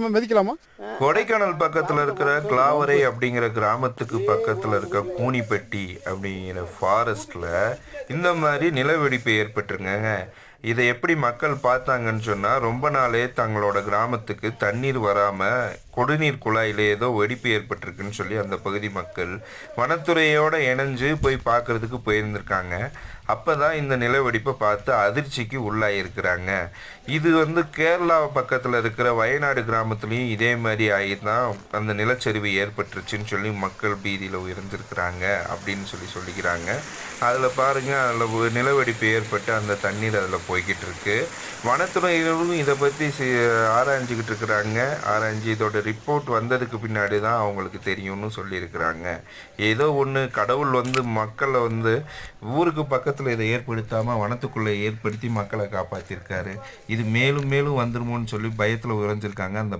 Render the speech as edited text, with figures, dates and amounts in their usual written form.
மிதிக்கலாமா? கொடைக்கானல் பக்கத்தில் இருக்கிற கிளாவரை அப்படிங்கிற கிராமத்துக்கு பக்கத்தில் இருக்க கூனிப்பட்டி அப்படிங்கிற ஃபாரஸ்டில் இந்த மாதிரி நிலவெடிப்பு ஏற்பட்டுருங்க. இதை எப்படி மக்கள் பார்த்தாங்கன்னு சொன்னால், ரொம்ப நாளே தங்களோட கிராமத்துக்கு தண்ணீர் வராமல் குடிநீர் குழாயில் ஏதோ வெடிப்பு ஏற்பட்டிருக்குன்னு சொல்லி அந்த பகுதி மக்கள் வனத்துறையோடு இணைஞ்சு போய் பார்க்குறதுக்கு போயிருந்திருக்காங்க. அப்போ தான் இந்த நிலவெடிப்பை பார்த்து அதிர்ச்சிக்கு உள்ளாகிருக்கிறாங்க. இது கேரளா பக்கத்தில் இருக்கிற வயநாடு கிராமத்துலேயும் இதே மாதிரி ஆகி தான் அந்த நிலச்சரிவு ஏற்பட்டுருச்சுன்னு சொல்லி மக்கள் பீதியில் இருந்திருக்கிறாங்க அப்படின்னு சொல்லிக்கிறாங்க. அதில் பாருங்கள், அதில் நிலவெடிப்பு ஏற்பட்டு அந்த தண்ணீர் அதில் போய்கிட்டு இருக்கு. வனத்துறையினரும் இதை பற்றி ஆராய்ஞ்சிக்கிட்டு இருக்கிறாங்க. ஆராய்ஞ்சி இதோட ரிப்போர்ட் வந்ததுக்கு பின்னாடி தான் அவங்களுக்கு தெரியும்னு சொல்லியிருக்கிறாங்க. ஏதோ ஒன்று கடவுள் மக்களை ஊருக்கு பக்கத்தில் இதை ஏற்படுத்தாமல் வனத்துக்குள்ளே ஏற்படுத்தி மக்களை காப்பாற்றிருக்காரு. இது மேலும் மேலும் வந்துருமோன்னு சொல்லி பயத்தில் உறைஞ்சிருக்காங்க அந்த